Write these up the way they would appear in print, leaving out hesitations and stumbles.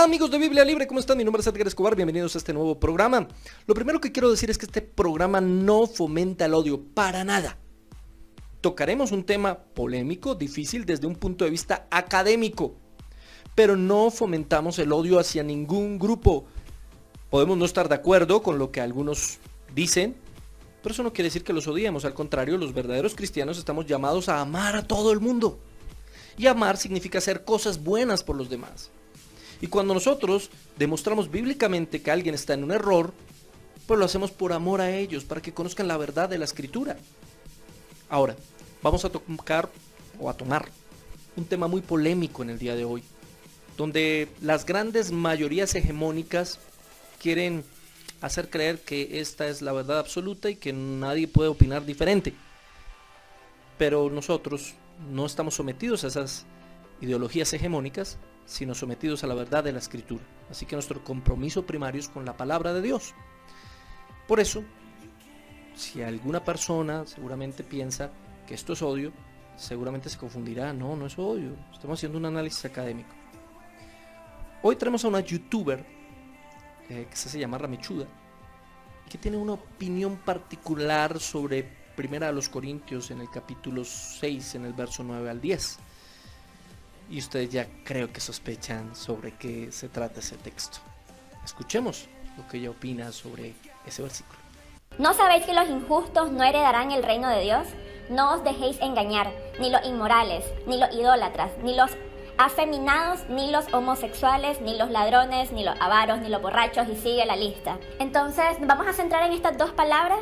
Amigos de Biblia Libre, ¿cómo están? Mi nombre es Edgar Escobar, bienvenidos a este nuevo programa. Lo primero que quiero decir es que este programa no fomenta el odio, para nada. Tocaremos un tema polémico, difícil desde un punto de vista académico, pero no fomentamos el odio hacia ningún grupo. Podemos no estar de acuerdo con lo que algunos dicen, pero eso no quiere decir que los odiemos. Al contrario, los verdaderos cristianos estamos llamados a amar a todo el mundo. Y amar significa hacer cosas buenas por los demás. Y cuando nosotros demostramos bíblicamente que alguien está en un error, pues lo hacemos por amor a ellos, para que conozcan la verdad de la Escritura. Ahora, vamos a tomar un tema muy polémico en el día de hoy, donde las grandes mayorías hegemónicas quieren hacer creer que esta es la verdad absoluta y que nadie puede opinar diferente. Pero nosotros no estamos sometidos a esas ideologías hegemónicas, sino sometidos a la verdad de la Escritura. Así que nuestro compromiso primario es con la palabra de Dios. Por eso, si alguna persona seguramente piensa que esto es odio, seguramente se confundirá. No es odio. Estamos haciendo un análisis académico. Hoy tenemos a una youtuber que se llama Ramichuda, que tiene una opinión particular sobre 1 Corintios en el capítulo 6, en el verso 9 al 10. Y ustedes ya creo que sospechan sobre qué se trata ese texto. Escuchemos lo que ella opina sobre ese versículo. ¿No sabéis que los injustos no heredarán el reino de Dios? No os dejéis engañar, ni los inmorales, ni los idólatras, ni los afeminados, ni los homosexuales, ni los ladrones, ni los avaros, ni los borrachos, y sigue la lista. Entonces, vamos a centrar en estas dos palabras,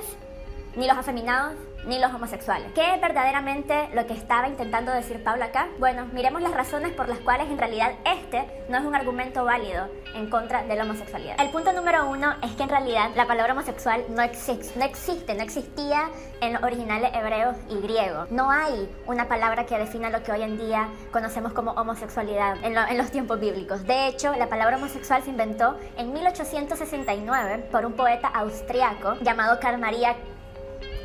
ni los afeminados, ni los homosexuales. ¿Qué es verdaderamente lo que estaba intentando decir Pablo acá? Bueno, miremos las razones por las cuales en realidad este no es un argumento válido en contra de la homosexualidad. El punto número uno es que en realidad la palabra homosexual no existía en los originales hebreos y griegos. No hay una palabra que defina lo que hoy en día conocemos como homosexualidad en los tiempos bíblicos. De hecho, la palabra homosexual se inventó en 1869 por un poeta austriaco llamado Karl Maria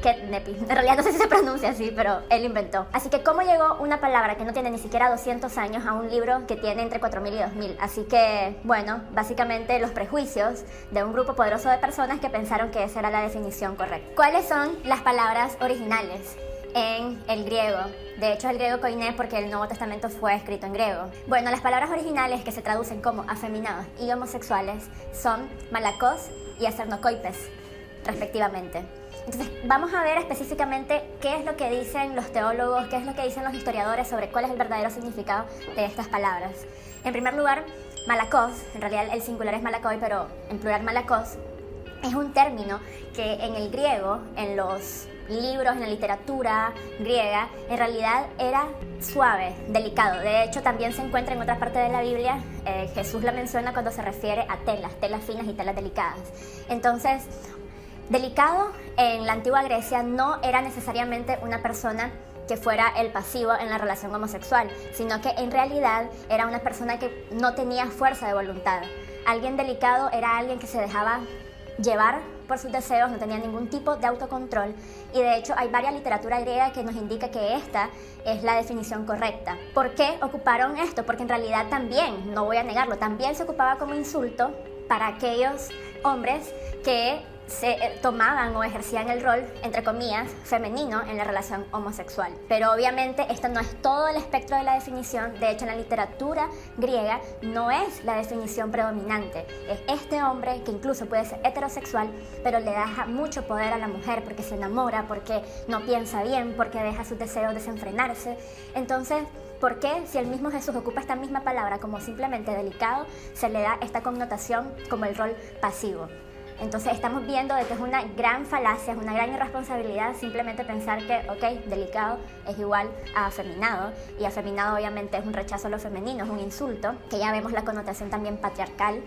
Ketnepi. En realidad no sé si se pronuncia así, pero él inventó. Así que ¿cómo llegó una palabra que no tiene ni siquiera 200 años a un libro que tiene entre 4.000 y 2.000? Así que, bueno, básicamente los prejuicios de un grupo poderoso de personas que pensaron que esa era la definición correcta. ¿Cuáles son las palabras originales en el griego? De hecho, el griego koiné porque el Nuevo Testamento fue escrito en griego. Bueno, las palabras originales que se traducen como afeminados y homosexuales son malakos y acernokoipes, respectivamente. Entonces, vamos a ver específicamente qué es lo que dicen los teólogos, qué es lo que dicen los historiadores sobre cuál es el verdadero significado de estas palabras. En primer lugar, malakos, en realidad el singular es malakoi, pero en plural malakos, es un término que en el griego, en los libros, en la literatura griega, en realidad era suave, delicado. De hecho, también se encuentra en otra parte de la Biblia. Jesús la menciona cuando se refiere a telas finas y telas delicadas. Entonces, delicado en la antigua Grecia no era necesariamente una persona que fuera el pasivo en la relación homosexual, sino que en realidad era una persona que no tenía fuerza de voluntad. Alguien delicado era alguien que se dejaba llevar por sus deseos, no tenía ningún tipo de autocontrol, y de hecho hay varias literatura griega que nos indica que esta es la definición correcta. ¿Por qué ocuparon esto? Porque en realidad también, no voy a negarlo, también se ocupaba como insulto para aquellos hombres que se tomaban o ejercían el rol, entre comillas, femenino en la relación homosexual. Pero obviamente esto no es todo el espectro de la definición. De hecho, en la literatura griega no es la definición predominante. Es este hombre que incluso puede ser heterosexual, pero le deja mucho poder a la mujer porque se enamora, porque no piensa bien, porque deja sus deseos desenfrenarse. Entonces, ¿por qué si el mismo Jesús ocupa esta misma palabra como simplemente delicado, se le da esta connotación como el rol pasivo? Entonces estamos viendo de que es una gran falacia, es una gran irresponsabilidad simplemente pensar que, ok, delicado es igual a afeminado, y afeminado obviamente es un rechazo a lo femenino, es un insulto, que ya vemos la connotación también patriarcal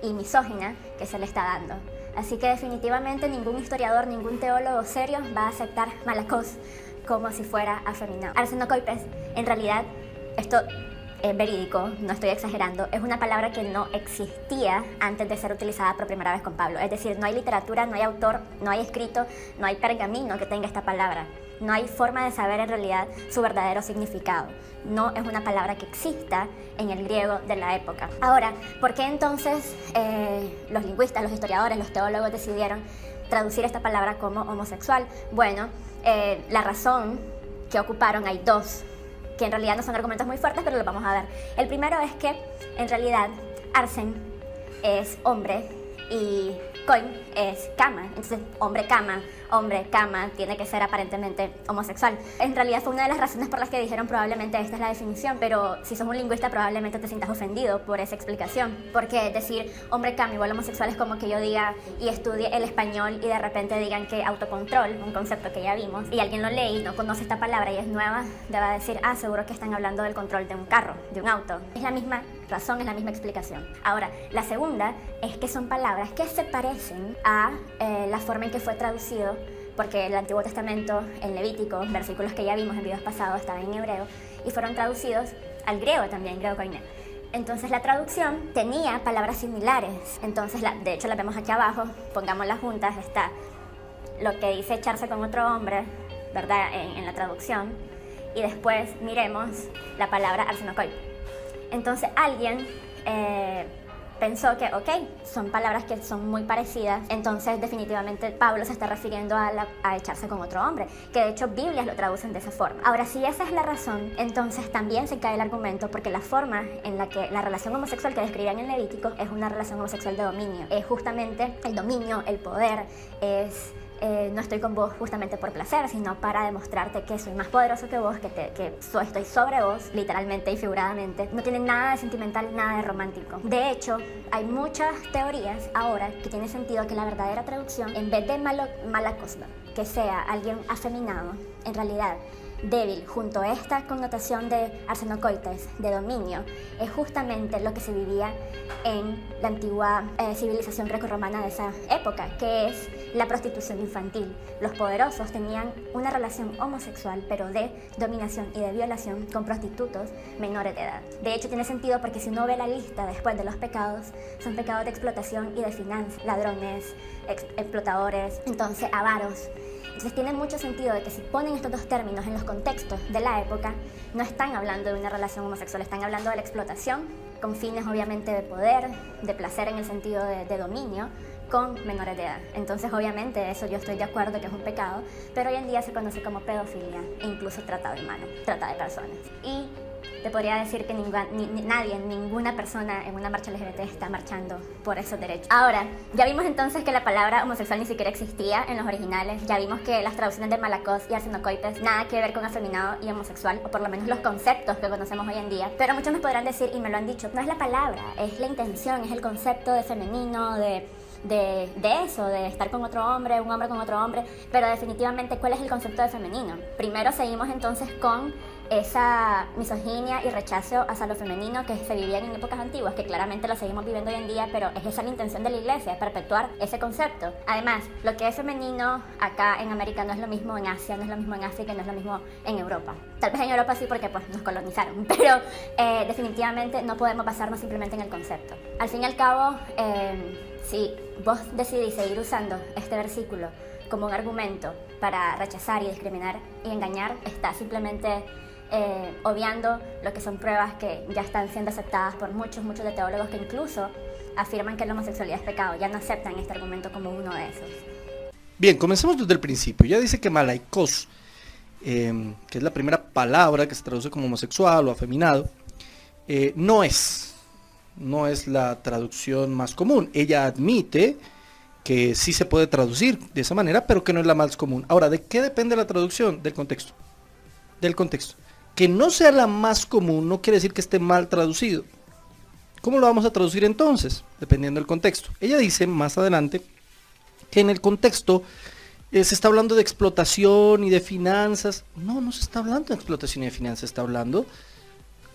y misógina que se le está dando. Así que definitivamente ningún historiador, ningún teólogo serio va a aceptar malakos como si fuera afeminado. Arsenokoipes, en realidad, esto es verídico, no estoy exagerando, es una palabra que no existía antes de ser utilizada por primera vez con Pablo. Es decir, no hay literatura, no hay autor, no hay escrito, no hay pergamino que tenga esta palabra. No hay forma de saber en realidad su verdadero significado. No es una palabra que exista en el griego de la época. Ahora, ¿por qué entonces los lingüistas, los historiadores, los teólogos decidieron traducir esta palabra como homosexual? Bueno, la razón que ocuparon, hay dos, que en realidad no son argumentos muy fuertes, pero los vamos a ver. El primero es que, en realidad, arsen es hombre y coin es cama. Entonces, hombre, cama, tiene que ser aparentemente homosexual. En realidad fue una de las razones por las que dijeron probablemente esta es la definición, pero si sos un lingüista probablemente te sientas ofendido por esa explicación. Porque decir hombre, cama igual homosexual es como que yo diga y estudie el español y de repente digan que autocontrol, un concepto que ya vimos, y alguien lo lee y no conoce esta palabra y es nueva, le va a decir, seguro que están hablando del control de un carro, de un auto. Es la misma razón, es la misma explicación. Ahora, la segunda es que son palabras que se parecen a la forma en que fue traducido, porque el Antiguo Testamento, en Levítico, versículos que ya vimos en videos pasados, estaban en hebreo y fueron traducidos al griego también, griego koiné. Entonces la traducción tenía palabras similares. Entonces, de hecho la vemos aquí abajo, pongámoslas juntas, está lo que dice echarse con otro hombre, ¿verdad? En la traducción, y después miremos la palabra arsenokoi. Entonces alguien pensó que, son palabras que son muy parecidas, entonces definitivamente Pablo se está refiriendo a echarse con otro hombre, que de hecho Biblias lo traducen de esa forma. Ahora, si esa es la razón, entonces también se cae el argumento, porque la forma en la que la relación homosexual que describían en Levítico es una relación homosexual de dominio. Es justamente el dominio, el poder, no estoy con vos justamente por placer, sino para demostrarte que soy más poderoso que vos, que estoy sobre vos, literalmente y figuradamente. No tiene nada de sentimental, nada de romántico. De hecho, hay muchas teorías ahora que tiene sentido que la verdadera traducción, en vez de malakos, que sea alguien afeminado, en realidad débil, junto a esta connotación de arsenokoites, de dominio, es justamente lo que se vivía en la antigua civilización grecorromana de esa época, que es la prostitución infantil. Los poderosos tenían una relación homosexual, pero de dominación y de violación con prostitutos menores de edad. De hecho, tiene sentido porque si uno ve la lista después de los pecados, son pecados de explotación y de finanzas, ladrones, explotadores, entonces avaros. Entonces tiene mucho sentido de que si ponen estos dos términos en los contextos de la época, no están hablando de una relación homosexual, están hablando de la explotación, con fines obviamente de poder, de placer en el sentido de dominio, con menores de edad. Entonces obviamente eso yo estoy de acuerdo que es un pecado, pero hoy en día se conoce como pedofilia e incluso trata de humanos, trata de personas. Y te podría decir que ninguna persona en una marcha LGBT está marchando por esos derechos. Ahora, ya vimos entonces que la palabra homosexual ni siquiera existía en los originales. Ya vimos que las traducciones de malakos y arsenokoites nada que ver con afeminado y homosexual, o por lo menos los conceptos que conocemos hoy en día. Pero muchos me podrán decir, y me lo han dicho, no es la palabra, es la intención, es el concepto de femenino, de eso, de estar con otro hombre, un hombre con otro hombre. Pero definitivamente, ¿cuál es el concepto de femenino? Primero seguimos entonces con esa misoginia y rechazo hacia lo femenino que se vivían en épocas antiguas, que claramente lo seguimos viviendo hoy en día, pero es esa la intención de la iglesia, perpetuar ese concepto. Además, lo que es femenino acá en América no es lo mismo en Asia, no es lo mismo en África, no es lo mismo en Europa. Tal vez en Europa sí, porque pues nos colonizaron, pero definitivamente no podemos basarnos simplemente en el concepto. Al fin y al cabo, si vos decidís seguir usando este versículo como un argumento para rechazar y discriminar y engañar, está simplemente obviando lo que son pruebas que ya están siendo aceptadas por muchos de teólogos que incluso afirman que la homosexualidad es pecado. Ya no aceptan este argumento como uno de esos. Bien, comencemos desde el principio. Ya dice que malaikos, que es la primera palabra que se traduce como homosexual o afeminado, no es la traducción más común. Ella admite que sí se puede traducir de esa manera, pero que no es la más común. Ahora, ¿de qué depende la traducción? Del contexto. Que no sea la más común no quiere decir que esté mal traducido. ¿Cómo lo vamos a traducir entonces? Dependiendo del contexto. Ella dice más adelante que en el contexto se está hablando de explotación y de finanzas. No se está hablando de explotación y de finanzas, se está hablando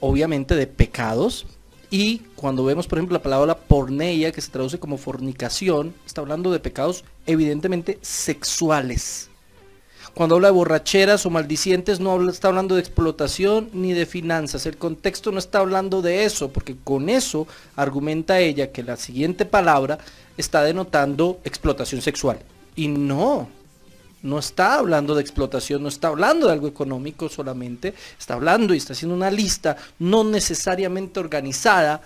obviamente de pecados. Y cuando vemos, por ejemplo, la palabra porneia, que se traduce como fornicación, está hablando de pecados evidentemente sexuales. Cuando habla de borracheras o maldicientes, está hablando de explotación ni de finanzas. El contexto no está hablando de eso, porque con eso argumenta ella que la siguiente palabra está denotando explotación sexual. Y no, No está hablando de explotación, no está hablando de algo económico solamente, está hablando y está haciendo una lista no necesariamente organizada,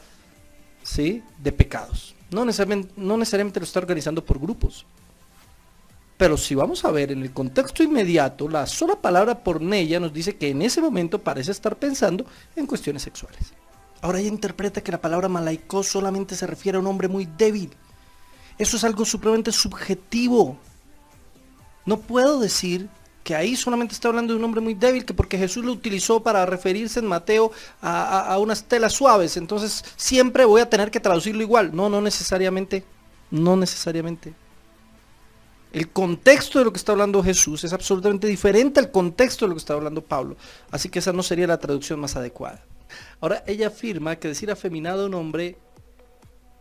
¿sí?, de pecados. No necesariamente lo está organizando por grupos. Pero si vamos a ver en el contexto inmediato, la sola palabra porneia nos dice que en ese momento parece estar pensando en cuestiones sexuales. Ahora ella interpreta que la palabra malaikos solamente se refiere a un hombre muy débil. Eso es algo supremamente subjetivo. No puedo decir que ahí solamente está hablando de un hombre muy débil, que porque Jesús lo utilizó para referirse en Mateo a unas telas suaves, entonces siempre voy a tener que traducirlo igual. No necesariamente. No necesariamente. El contexto de lo que está hablando Jesús es absolutamente diferente al contexto de lo que está hablando Pablo. Así que esa no sería la traducción más adecuada. Ahora ella afirma que decir afeminado a un hombre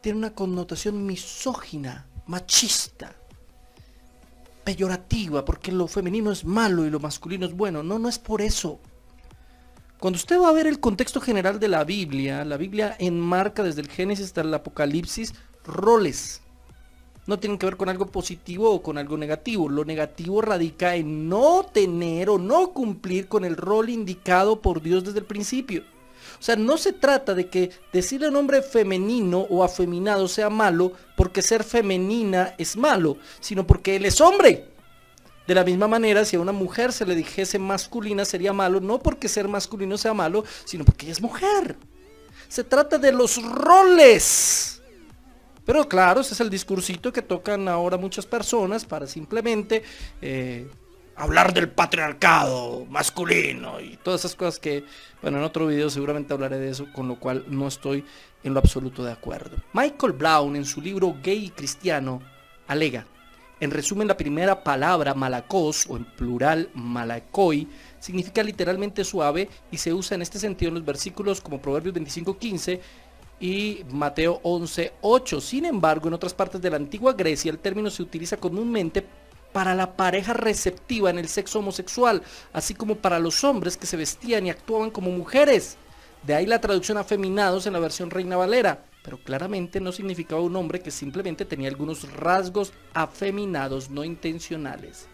tiene una connotación misógina, machista, peyorativa, porque lo femenino es malo y lo masculino es bueno. No es por eso. Cuando usted va a ver el contexto general de la Biblia enmarca desde el Génesis hasta el Apocalipsis roles. No tienen que ver con algo positivo o con algo negativo. Lo negativo radica en no tener o no cumplir con el rol indicado por Dios desde el principio. O sea, no se trata de que decirle a un hombre femenino o afeminado sea malo porque ser femenina es malo, sino porque él es hombre. De la misma manera, si a una mujer se le dijese masculina sería malo, no porque ser masculino sea malo, sino porque ella es mujer. Se trata de los roles. Pero claro, ese es el discursito que tocan ahora muchas personas para simplemente hablar del patriarcado masculino y todas esas cosas que, bueno, en otro video seguramente hablaré de eso, con lo cual no estoy en lo absoluto de acuerdo. Michael Brown, en su libro Gay y Cristiano, alega, en resumen, la primera palabra malakos, o en plural malakoi, significa literalmente suave y se usa en este sentido en los versículos como Proverbios 25:15 y Mateo 11:8. Sin embargo, en otras partes de la antigua Grecia el término se utiliza comúnmente para la pareja receptiva en el sexo homosexual, así como para los hombres que se vestían y actuaban como mujeres. De ahí la traducción afeminados en la versión Reina Valera, pero claramente no significaba un hombre que simplemente tenía algunos rasgos afeminados no intencionales.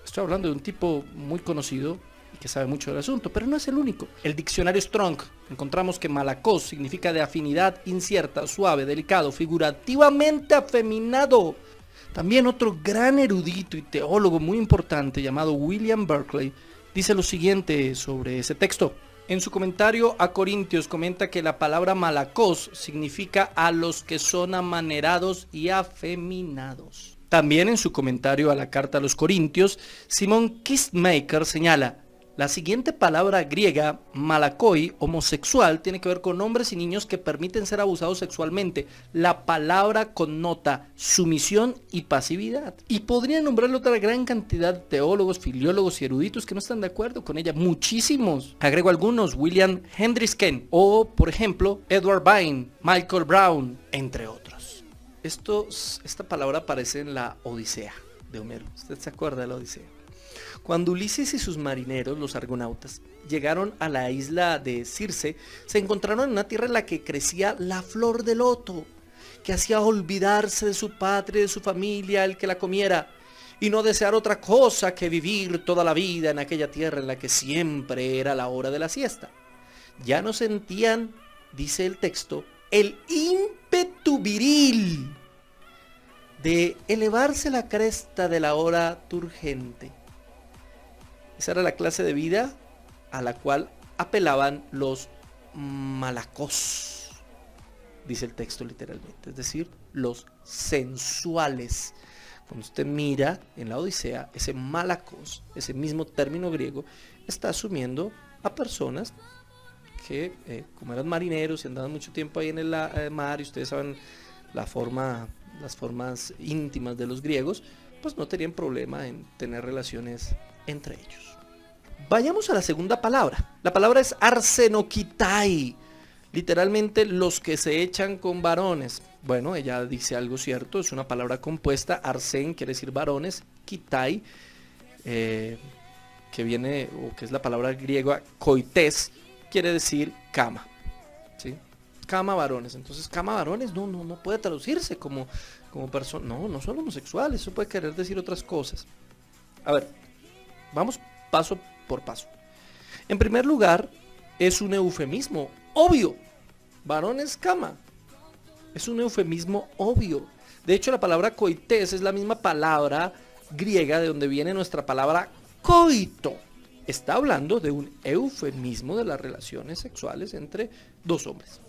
Estoy hablando de un tipo muy conocido y que sabe mucho del asunto, pero no es el único. El diccionario Strong encontramos que malakos significa de afinidad incierta, suave, delicado, figurativamente afeminado. También otro gran erudito y teólogo muy importante llamado William Berkeley dice lo siguiente sobre ese texto. En su comentario a Corintios comenta que la palabra malakos significa a los que son amanerados y afeminados. También en su comentario a la carta a los Corintios, Simon Kistemaker señala, la siguiente palabra griega, malakoi, homosexual, tiene que ver con hombres y niños que permiten ser abusados sexualmente. La palabra connota sumisión y pasividad. Y podría nombrarle otra gran cantidad de teólogos, filiólogos y eruditos que no están de acuerdo con ella. Muchísimos. Agrego algunos, William Hendrickson o, por ejemplo, Edward Vine, Michael Brown, entre otros. Esta palabra aparece en la Odisea de Homero. ¿Usted se acuerda de la Odisea? Cuando Ulises y sus marineros, los argonautas, llegaron a la isla de Circe, se encontraron en una tierra en la que crecía la flor de loto, que hacía olvidarse de su patria y de su familia el que la comiera, y no desear otra cosa que vivir toda la vida en aquella tierra en la que siempre era la hora de la siesta. Ya no sentían, dice el texto, el ímpetu viril de elevarse a la cresta de la hora turgente. Esa era la clase de vida a la cual apelaban los malakos, dice el texto literalmente, es decir, los sensuales. Cuando usted mira en la Odisea, ese malakos, ese mismo término griego, está asumiendo a personas que, como eran marineros y andaban mucho tiempo ahí en el mar, y ustedes saben las formas íntimas de los griegos, pues no tenían problema en tener relaciones entre ellos. Vayamos a la segunda palabra. La palabra es arsenokitai, literalmente los que se echan con varones. Bueno, ella dice algo cierto, es una palabra compuesta. Arsen quiere decir varones, kitai, que viene, o que es la palabra griega koites, quiere decir cama, ¿sí? Cama varones. Entonces cama varones no puede traducirse como persona, no son homosexuales, eso puede querer decir otras cosas. A ver, vamos paso por paso. En primer lugar, es un eufemismo obvio. Varón es cama. Es un eufemismo obvio. De hecho, la palabra coités es la misma palabra griega de donde viene nuestra palabra coito. Está hablando de un eufemismo de las relaciones sexuales entre dos hombres.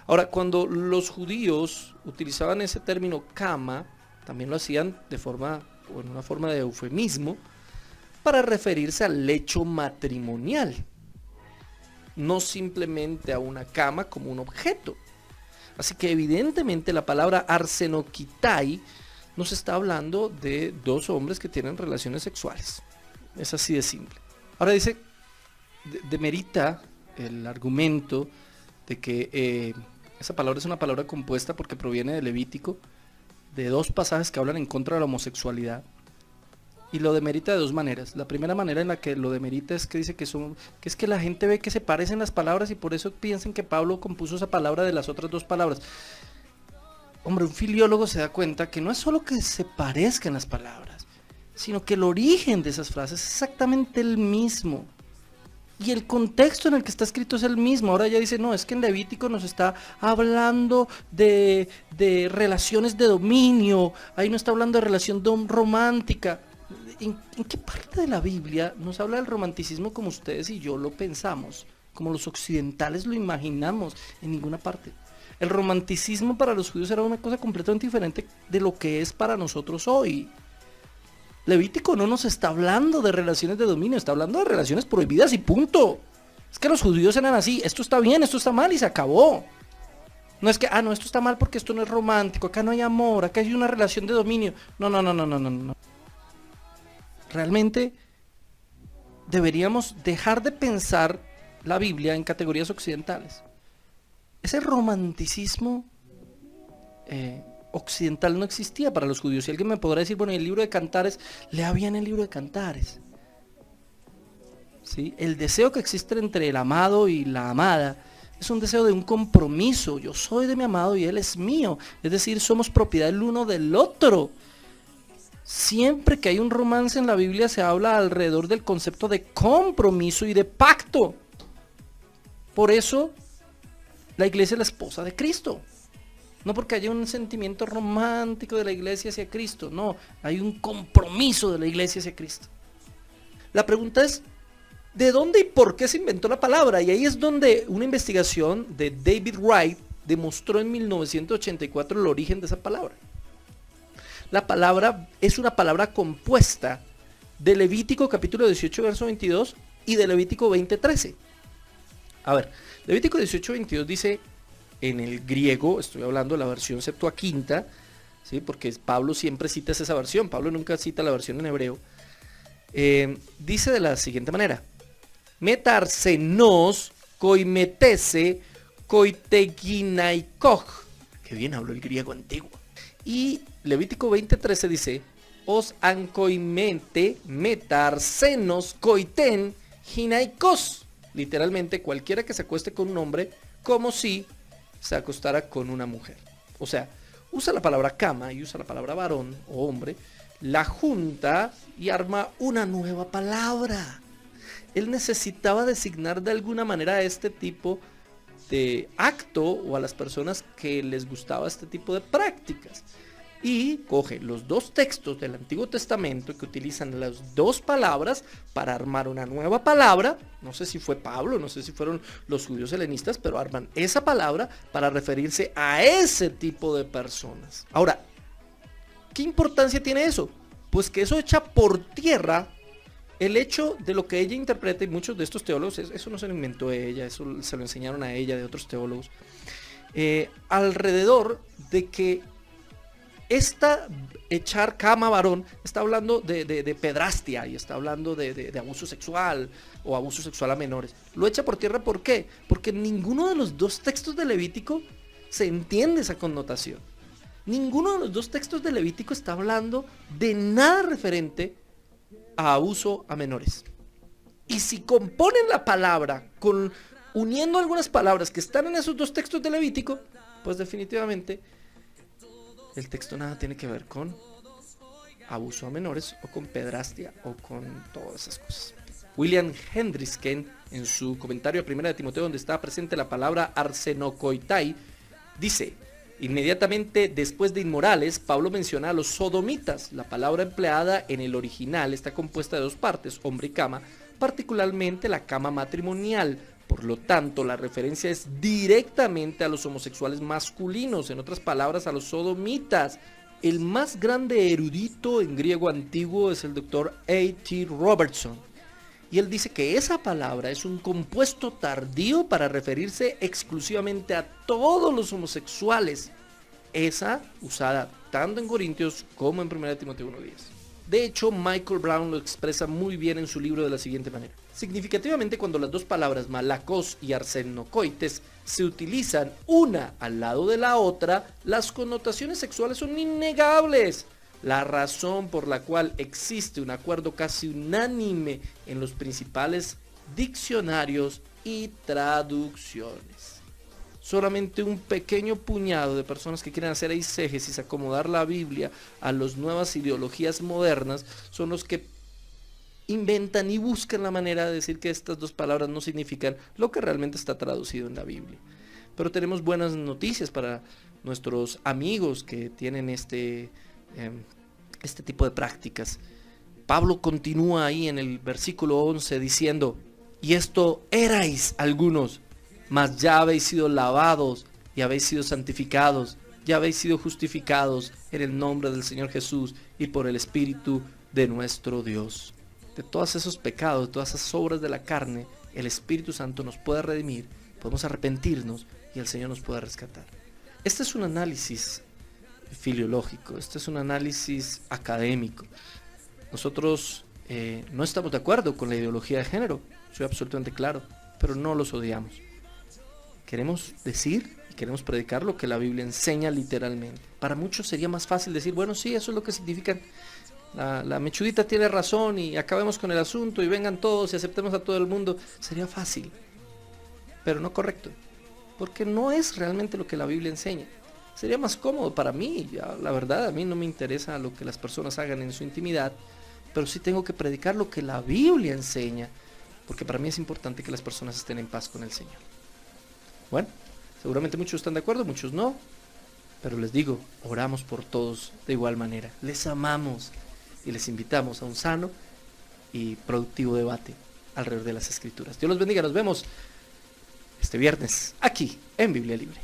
Ahora, cuando los judíos utilizaban ese término cama, también lo hacían de forma, o en una forma de eufemismo, para referirse al lecho matrimonial. No simplemente a una cama como un objeto. Así que evidentemente la palabra arsenokitai nos está hablando de dos hombres que tienen relaciones sexuales. Es así de simple. Ahora dice, demerita el argumento de que esa palabra es una palabra compuesta porque proviene de Levítico, de dos pasajes que hablan en contra de la homosexualidad. Y lo demerita de dos maneras. La primera manera en la que lo demerita es que dice que es que la gente ve que se parecen las palabras y por eso piensan que Pablo compuso esa palabra de las otras dos palabras. Hombre, un filiólogo se da cuenta que no es solo que se parezcan las palabras, sino que el origen de esas frases es exactamente el mismo. Y el contexto en el que está escrito es el mismo. Ahora ya dice, no, es que en Levítico nos está hablando de relaciones de dominio. Ahí no está hablando de relación romántica. ¿En qué parte de la Biblia nos habla del romanticismo como ustedes y yo lo pensamos? Como los occidentales lo imaginamos. En ninguna parte. El romanticismo para los judíos era una cosa completamente diferente de lo que es para nosotros hoy. Levítico no nos está hablando de relaciones de dominio, está hablando de relaciones prohibidas y punto. Es que los judíos eran así, esto está bien, esto está mal y se acabó. No es que, no, esto está mal porque esto no es romántico, acá no hay amor, acá hay una relación de dominio. No. Realmente deberíamos dejar de pensar la Biblia en categorías occidentales. Ese romanticismo occidental no existía para los judíos. Y alguien me podrá decir, bueno, el libro de Cantares, lea bien el libro de Cantares. ¿Sí? El deseo que existe entre el amado y la amada es un deseo de un compromiso. Yo soy de mi amado y él es mío. Es decir, somos propiedad el uno del otro. Siempre que hay un romance en la Biblia se habla alrededor del concepto de compromiso y de pacto. Por eso la iglesia es la esposa de Cristo. No porque haya un sentimiento romántico de la iglesia hacia Cristo, no, hay un compromiso de la iglesia hacia Cristo. La pregunta es, ¿de dónde y por qué se inventó la palabra? Y ahí es donde una investigación de David Wright demostró en 1984 el origen de esa palabra. La palabra es una palabra compuesta de Levítico capítulo 18 verso 22 y de Levítico 20:13. A ver, Levítico 18:22 dice, en el griego, estoy hablando de la versión Septuaginta, ¿sí? Porque Pablo siempre cita esa versión, Pablo nunca cita la versión en hebreo. Dice de la siguiente manera, metarsenos koimetese koiteginaikoj. Qué bien habló el griego antiguo. Y Levítico 20:13 dice, os ankoimente metarsenos koiten ginaikos. Literalmente, cualquiera que se acueste con un hombre, como si se acostara con una mujer. O sea, usa la palabra cama y usa la palabra varón o hombre, la junta y arma una nueva palabra. Él necesitaba designar de alguna manera a este tipo de acto o a las personas que les gustaba este tipo de prácticas. Y coge los dos textos del Antiguo Testamento que utilizan las dos palabras para armar una nueva palabra. No sé si fue Pablo, no sé si fueron los judíos helenistas, pero arman esa palabra para referirse a ese tipo de personas. Ahora, ¿qué importancia tiene eso? Pues que eso echa por tierra el hecho de lo que ella interpreta, y muchos de estos teólogos, eso no se lo inventó ella, eso se lo enseñaron a ella de otros teólogos, alrededor de que echar cama varón está hablando de pedrastia y está hablando de abuso sexual o abuso sexual a menores. Lo echa por tierra, ¿por qué? Porque en ninguno de los dos textos de Levítico se entiende esa connotación. Ninguno de los dos textos de Levítico está hablando de nada referente a abuso a menores. Y si componen la palabra uniendo algunas palabras que están en esos dos textos de Levítico, pues definitivamente el texto nada tiene que ver con abuso a menores o con pedrastia o con todas esas cosas. William Hendrickson, en su comentario a 1 Timoteo, donde está presente la palabra arsenokoitai, dice: inmediatamente después de inmorales, Pablo menciona a los sodomitas. La palabra empleada en el original está compuesta de dos partes, hombre y cama, particularmente la cama matrimonial. Por lo tanto, la referencia es directamente a los homosexuales masculinos, en otras palabras, a los sodomitas. El más grande erudito en griego antiguo es el doctor A.T. Robertson, y él dice que esa palabra es un compuesto tardío para referirse exclusivamente a todos los homosexuales, esa usada tanto en Corintios como en 1 Timoteo 1:10. De hecho, Michael Brown lo expresa muy bien en su libro de la siguiente manera: significativamente, cuando las dos palabras malakos y arsenokoites se utilizan una al lado de la otra, las connotaciones sexuales son innegables. La razón por la cual existe un acuerdo casi unánime en los principales diccionarios y traducciones. Solamente un pequeño puñado de personas que quieren hacer eisegesis, acomodar la Biblia a las nuevas ideologías modernas, son los que inventan y buscan la manera de decir que estas dos palabras no significan lo que realmente está traducido en la Biblia. Pero tenemos buenas noticias para nuestros amigos que tienen este tipo de prácticas. Pablo continúa ahí en el versículo 11 diciendo: y esto erais algunos, mas ya habéis sido lavados y habéis sido santificados, ya habéis sido justificados en el nombre del Señor Jesús y por el Espíritu de nuestro Dios. De todos esos pecados, de todas esas obras de la carne, el Espíritu Santo nos puede redimir, podemos arrepentirnos y el Señor nos puede rescatar. Este es un análisis filiológico, este es un análisis académico. Nosotros no estamos de acuerdo con la ideología de género, soy absolutamente claro, pero no los odiamos. Queremos decir y queremos predicar lo que la Biblia enseña literalmente. Para muchos sería más fácil decir: bueno, sí, eso es lo que significan. La mechudita tiene razón y acabemos con el asunto y vengan todos y aceptemos a todo el mundo. Sería fácil, pero no correcto, porque no es realmente lo que la Biblia enseña. Sería más cómodo para mí, la verdad, a mí no me interesa lo que las personas hagan en su intimidad, pero sí tengo que predicar lo que la Biblia enseña, porque para mí es importante que las personas estén en paz con el Señor. Bueno, seguramente muchos están de acuerdo, muchos no, pero les digo, oramos por todos de igual manera. Les amamos y les invitamos a un sano y productivo debate alrededor de las Escrituras. Dios los bendiga, nos vemos este viernes aquí en Biblia Libre.